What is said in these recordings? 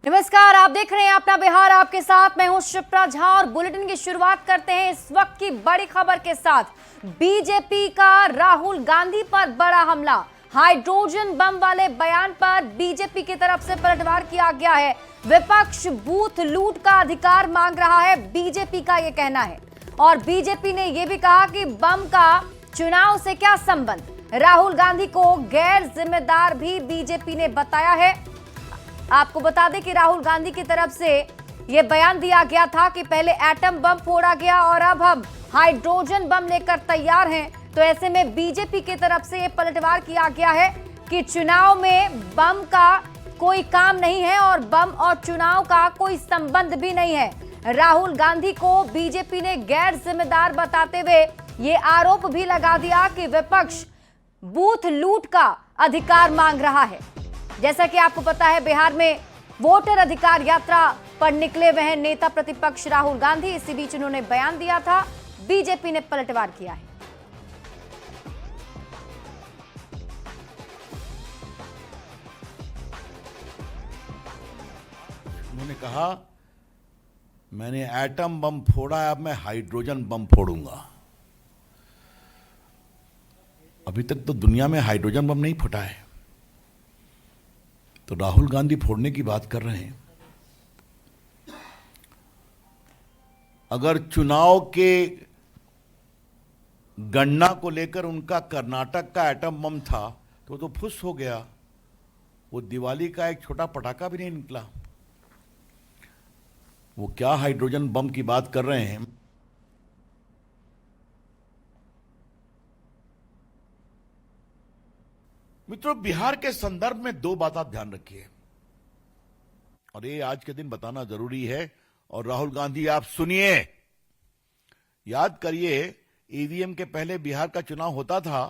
नमस्कार, आप देख रहे हैं अपना बिहार। आपके साथ मैं हूं शिप्रा झा और बुलेटिन की शुरुआत करते हैं इस वक्त की बड़ी खबर के साथ। बीजेपी का राहुल गांधी पर बड़ा हमला। हाइड्रोजन बम वाले बयान पर बीजेपी की तरफ से पलटवार किया गया है। विपक्ष बूथ लूट का अधिकार मांग रहा है, बीजेपी का यह कहना है। और बीजेपी ने यह भी कहा कि बम का चुनाव से क्या संबंध। राहुल गांधी को गैर जिम्मेदार भी बीजेपी ने बताया है। आपको बता दें कि राहुल गांधी की तरफ से यह बयान दिया गया था कि पहले एटम बम फोड़ा गया और अब हम हाइड्रोजन बम लेकर तैयार हैं। तो ऐसे में बीजेपी की तरफ से यह पलटवार किया गया है कि चुनाव में बम का कोई काम नहीं है और बम और चुनाव का कोई संबंध भी नहीं है। राहुल गांधी को बीजेपी ने गैर जिम्मेदार बताते हुए ये आरोप भी लगा दिया कि विपक्ष बूथ लूट का अधिकार मांग रहा है। जैसा कि आपको पता है, बिहार में वोटर अधिकार यात्रा पर निकले हुए हैं नेता प्रतिपक्ष राहुल गांधी। इसी बीच उन्होंने बयान दिया था, बीजेपी ने पलटवार किया है। उन्होंने कहा मैंने एटम बम फोड़ा है, अब मैं हाइड्रोजन बम फोड़ूंगा। अभी तक तो दुनिया में हाइड्रोजन बम नहीं फटा है, तो राहुल गांधी फोड़ने की बात कर रहे हैं। अगर चुनाव के गणना को लेकर उनका कर्नाटक का एटम बम था तो फुस हो गया। वो दिवाली का एक छोटा पटाखा भी नहीं निकला। वो क्या हाइड्रोजन बम की बात कर रहे हैं। मित्रों, बिहार के संदर्भ में दो बात आप ध्यान रखिए और ये आज के दिन बताना जरूरी है। और राहुल गांधी, आप सुनिए, याद करिए, ईवीएम के पहले बिहार का चुनाव होता था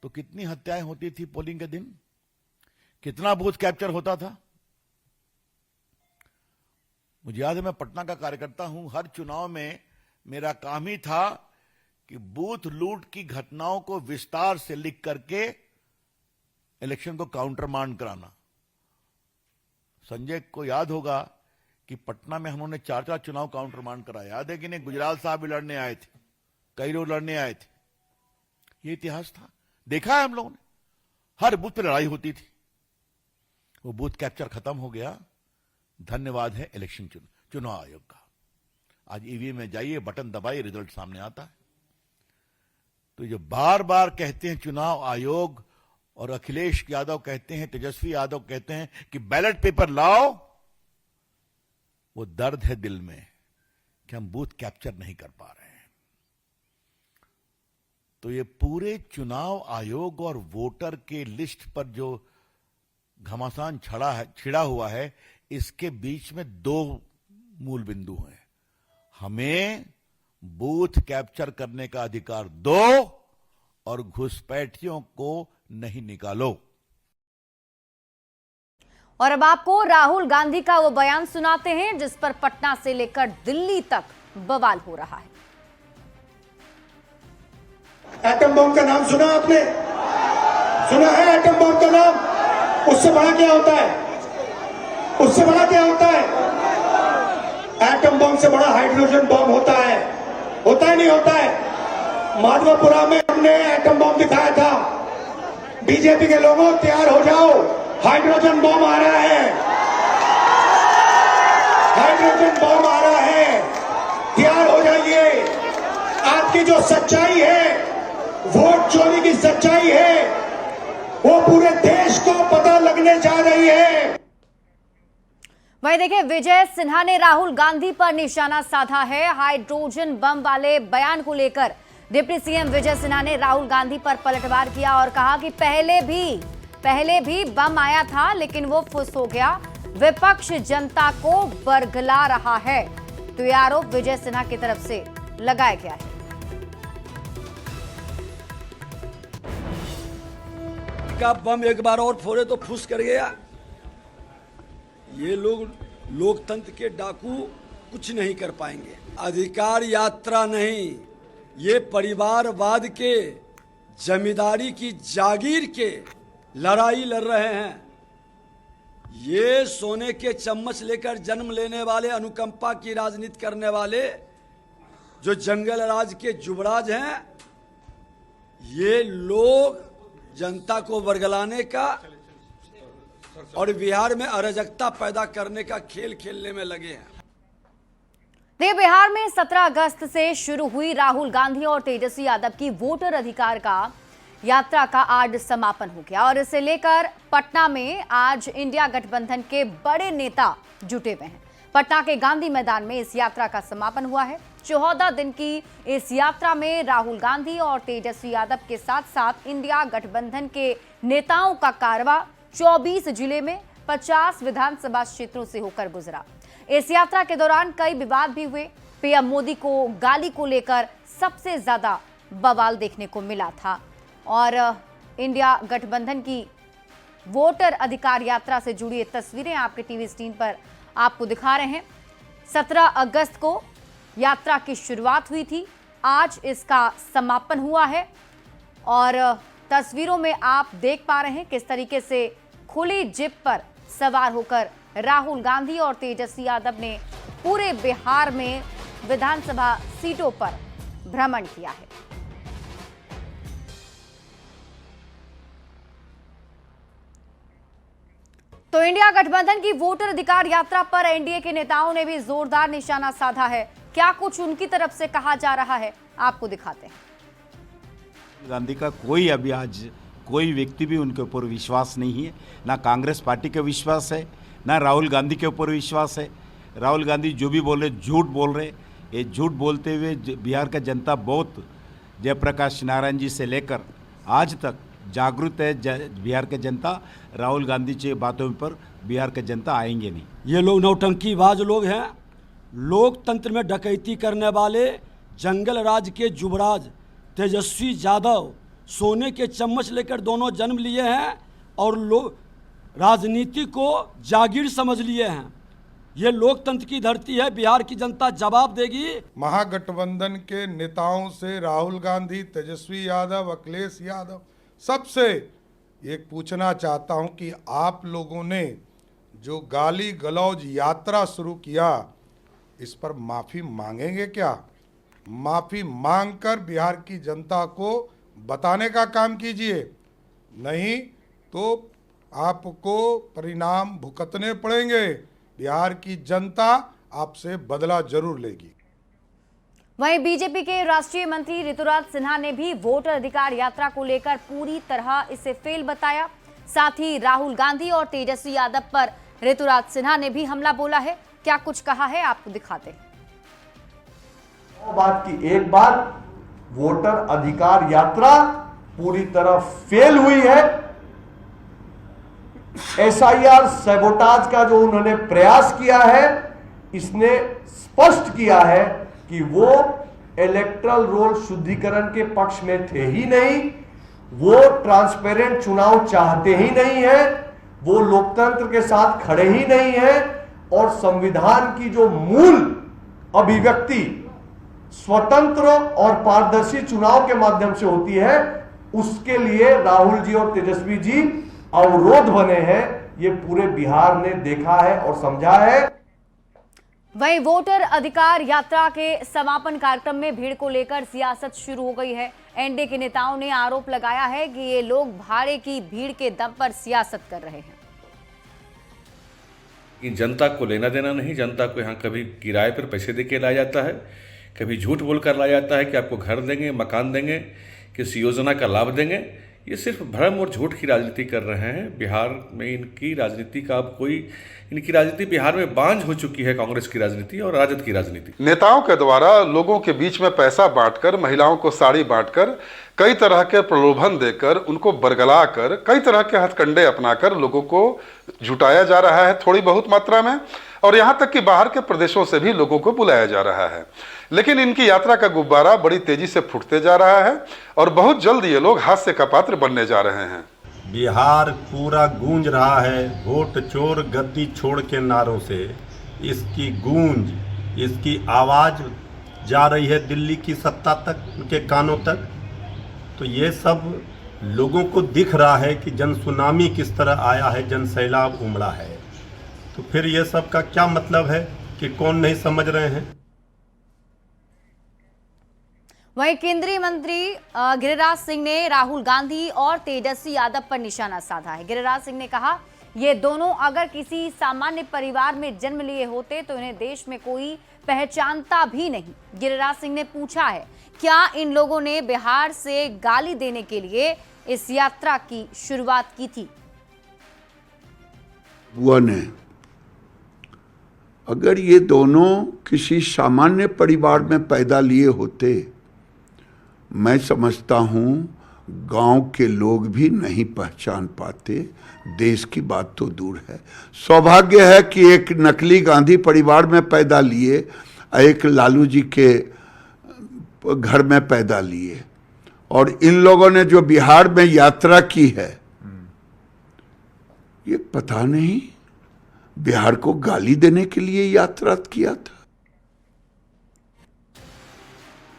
तो कितनी हत्याएं होती थी पोलिंग के दिन, कितना बूथ कैप्चर होता था। मुझे याद है, मैं पटना का कार्यकर्ता हूं। हर चुनाव में मेरा काम ही था कि बूथ लूट की घटनाओं को विस्तार से लिख करके इलेक्शन को काउंटर मांड कराना। संजय को याद होगा कि पटना में हमने 4 चुनाव काउंटर मांड कराया। याद है कि नहीं? गुजराल साहब भी लड़ने आए थे, कई लोग लड़ने आए थे। ये इतिहास था, देखा है हम लोगों ने। हर बूथ पे लड़ाई होती थी। वो बूथ कैप्चर खत्म हो गया। धन्यवाद है इलेक्शन चुनाव आयोग का। आज ईवीएम में जाइए, बटन दबाइए, रिजल्ट सामने आता है। तो जो बार बार कहते हैं चुनाव आयोग, और अखिलेश यादव कहते हैं, तेजस्वी यादव कहते हैं कि बैलेट पेपर लाओ, वो दर्द है दिल में कि हम बूथ कैप्चर नहीं कर पा रहे हैं। तो ये पूरे चुनाव आयोग और वोटर के लिस्ट पर जो घमासान छिड़ा हुआ है, इसके बीच में दो मूल बिंदु हैं। हमें बूथ कैप्चर करने का अधिकार दो और घुसपैठियों को नहीं निकालो। और अब आपको राहुल गांधी का वो बयान सुनाते हैं जिस पर पटना से लेकर दिल्ली तक बवाल हो रहा है। एटम बम का नाम सुना आपने? सुना है एटम बम का नाम? उससे बड़ा क्या होता है? उससे बड़ा क्या होता है? एटम बम से बड़ा हाइड्रोजन बम होता है। होता है नहीं होता है? माधवपुरा में हमने एटम बम दिखाया था। बीजेपी के लोगों, तैयार हो जाओ, हाइड्रोजन बम आ रहा है। हाइड्रोजन बम आ रहा है, तैयार हो जाइए। आपकी जो सच्चाई है, वोट चोरी की सच्चाई है, वो पूरे देश को पता लगने जा रही है। वहीं देखिए, विजय सिन्हा ने राहुल गांधी पर निशाना साधा है। हाइड्रोजन बम वाले बयान को लेकर डिप्टी सीएम विजय सिन्हा ने राहुल गांधी पर पलटवार किया और कहा कि पहले भी बम आया था लेकिन वो फुस हो गया। विपक्ष जनता को बरगला रहा है। तो ये आरोप विजय सिन्हा की तरफ से लगाया गया है। का बम एक बार और फोड़े तो फुस कर गया। ये लोग लोकतंत्र के डाकू कुछ नहीं कर पाएंगे। अधिकार यात्रा नहीं, ये परिवारवाद के, जमींदारी की जागीर के लड़ाई लड़ रहे हैं। ये सोने के चम्मच लेकर जन्म लेने वाले, अनुकंपा की राजनीति करने वाले जो जंगल राज के युवराज हैं, ये लोग जनता को वर्गलाने का और बिहार में अराजकता पैदा करने का खेल खेलने में लगे हैं। बिहार में 17 अगस्त से शुरू हुई राहुल गांधी और तेजस्वी यादव की वोटर अधिकार का यात्रा का आज समापन हो गया और इसे लेकर पटना में आज इंडिया गठबंधन के बड़े नेता जुटे हुए हैं। पटना के गांधी मैदान में इस यात्रा का समापन हुआ है। 14 दिन की इस यात्रा में राहुल गांधी और तेजस्वी यादव के साथ साथ इंडिया गठबंधन के नेताओं का कारवां 24 जिले में 50 विधानसभा क्षेत्रों से होकर गुजरा। इस यात्रा के दौरान कई विवाद भी हुए। पीएम मोदी को गाली को लेकर सबसे ज्यादा बवाल देखने को मिला था और इंडिया गठबंधन की वोटर अधिकार यात्रा से जुड़ी तस्वीरें आपके टीवी स्क्रीन पर आपको दिखा रहे हैं। 17 अगस्त को यात्रा की शुरुआत हुई थी, आज इसका समापन हुआ है और तस्वीरों में आप देख पा रहे हैं किस तरीके से खुली जीप पर सवार होकर राहुल गांधी और तेजस्वी यादव ने पूरे बिहार में विधानसभा सीटों पर भ्रमण किया है। तो इंडिया गठबंधन की वोटर अधिकार यात्रा पर एनडीए के नेताओं ने भी जोरदार निशाना साधा है। क्या कुछ उनकी तरफ से कहा जा रहा है, आपको दिखाते हैं। गांधी का कोई अभी आज कोई व्यक्ति भी उनके ऊपर विश्वास नहीं है, ना कांग्रेस पार्टी का विश्वास है, ना राहुल गांधी के ऊपर विश्वास है। राहुल गांधी जो भी बोल रहे झूठ बोल रहे। ये झूठ बोलते हुए बिहार का जनता बहुत जयप्रकाश नारायण जी से लेकर आज तक जागरूक है। बिहार के जनता राहुल गांधी की बातों पर बिहार के जनता आएंगे नहीं। ये लोग नौटंकीबाज लोग हैं, लोकतंत्र में डकैती करने वाले जंगल राज के युवराज तेजस्वी यादव सोने के चम्मच लेकर दोनों जन्म लिए हैं और लोग राजनीति को जागीर समझ लिए हैं। ये लोकतंत्र की धरती है, बिहार की जनता जवाब देगी। महागठबंधन के नेताओं से राहुल गांधी, तेजस्वी यादव, अखिलेश यादव सबसे एक पूछना चाहता हूं कि आप लोगों ने जो गाली गलौज यात्रा शुरू किया, इस पर माफ़ी मांगेंगे क्या? माफ़ी मांगकर बिहार की जनता को बताने का काम कीजिए, नहीं तो आपको परिणाम भुगतने पड़ेंगे। बिहार की जनता आपसे बदला जरूर लेगी। वहीं बीजेपी के राष्ट्रीय मंत्री ऋतुराज सिन्हा ने भी वोटर अधिकार यात्रा को लेकर पूरी तरह इसे फेल बताया। साथ ही राहुल गांधी और तेजस्वी यादव पर ऋतुराज सिन्हा ने भी हमला बोला है। क्या कुछ कहा है, आपको दिखाते हैं। बात की एक बात, वोटर अधिकार यात्रा पूरी तरह फेल हुई है। एसआईआर सैबोटाज का जो उन्होंने प्रयास किया है, इसने स्पष्ट किया है कि वो इलेक्टरल रोल शुद्धिकरण के पक्ष में थे ही नहीं, वो ट्रांसपेरेंट चुनाव चाहते ही नहीं है, वो लोकतंत्र के साथ खड़े ही नहीं है और संविधान की जो मूल अभिव्यक्ति स्वतंत्र और पारदर्शी चुनाव के माध्यम से होती है, उसके लिए राहुल जी और तेजस्वी जी अवरोध बने हैं। ये पूरे बिहार ने देखा है और समझा है। वहीं वोटर अधिकार यात्रा के समापन कार्यक्रम में भीड़ को लेकर सियासत शुरू हो गई है। एनडीए के नेताओं ने आरोप लगाया है कि ये लोग भाड़े की भीड़ के दम पर सियासत कर रहे हैं। कि जनता को लेना देना नहीं, जनता को यहाँ कभी किराए पर पैसे दे के लाया जाता है, कभी झूठ बोलकर लाया जाता है कि आपको घर देंगे, मकान देंगे, किसी योजना का लाभ देंगे। ये सिर्फ भ्रम और झूठ की राजनीति कर रहे हैं। बिहार में इनकी राजनीति का अब कोई, इनकी राजनीति बिहार में बांझ हो चुकी है, कांग्रेस की राजनीति और राजद की राजनीति। नेताओं के द्वारा लोगों के बीच में पैसा बांटकर, महिलाओं को साड़ी बांटकर, कई तरह के प्रलोभन देकर, उनको बरगलाकर, कई तरह के हथकंडे अपनाकर लोगों को जुटाया जा रहा है थोड़ी बहुत मात्रा में, और यहाँ तक कि बाहर के प्रदेशों से भी लोगों को बुलाया जा रहा है। लेकिन इनकी यात्रा का गुब्बारा बड़ी तेजी से फूटते जा रहा है और बहुत जल्द ये लोग हास्य का पात्र बनने जा रहे हैं। बिहार पूरा गूंज रहा है वोट चोर गद्दी छोड़ के नारों से। इसकी गूंज, इसकी आवाज़ जा रही है दिल्ली की सत्ता तक, उनके कानों तक। तो ये सब लोगों को दिख रहा है कि जन सुनामी किस तरह आया है, जन सैलाब उमड़ा है, तो फिर ये सब का क्या मतलब है कि कौन नहीं समझ रहे हैं। वहीं केंद्रीय मंत्री गिरिराज सिंह ने राहुल गांधी और तेजस्वी यादव पर निशाना साधा है। गिरिराज सिंह ने कहा, ये दोनों अगर किसी सामान्य परिवार में जन्म लिए होते तो इन्हें देश में कोई पहचानता भी नहीं। गिरिराज सिंह ने पूछा है, क्या इन लोगों ने बिहार से गाली देने के लिए इस यात्रा की शुरुआत की थी? बुआ ने, अगर ये दोनों किसी सामान्य परिवार में पैदा लिए होते, मैं समझता हूं गांव के लोग भी नहीं पहचान पाते, देश की बात तो दूर है। सौभाग्य है कि एक नकली गांधी परिवार में पैदा लिए, एक लालू जी के घर में पैदा लिए, और इन लोगों ने जो बिहार में यात्रा की है, ये पता नहीं बिहार को गाली देने के लिए यात्रा किया था।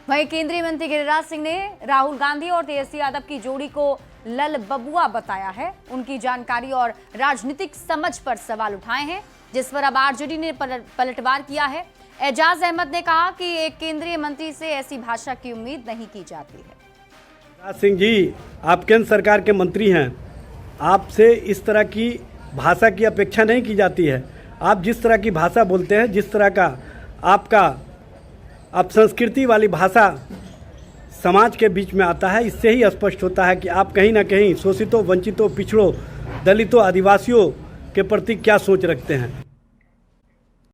वहीं केंद्रीय मंत्री गिरिराज सिंह ने राहुल गांधी और तेजस्वी यादव की जोड़ी को लल बबुआ बताया है। उनकी जानकारी और राजनीतिक समझ पर सवाल उठाए हैं, जिस पर अब आरजेडी ने पलटवार किया है। एजाज अहमद ने कहा कि एक केंद्रीय मंत्री से ऐसी भाषा की उम्मीद नहीं की जाती है। गिरिराज सिंह जी, आप केंद्र सरकार के मंत्री हैं, आपसे इस तरह की भाषा की अपेक्षा नहीं की जाती है। आप जिस तरह की भाषा बोलते हैं, जिस तरह का आपका संस्कृति वाली भाषा समाज के बीच में आता है, इससे ही स्पष्ट होता है कि आप कहीं ना कहीं शोषितों, वंचितों, पिछड़ों, दलितों, आदिवासियों के प्रति क्या सोच रखते हैं।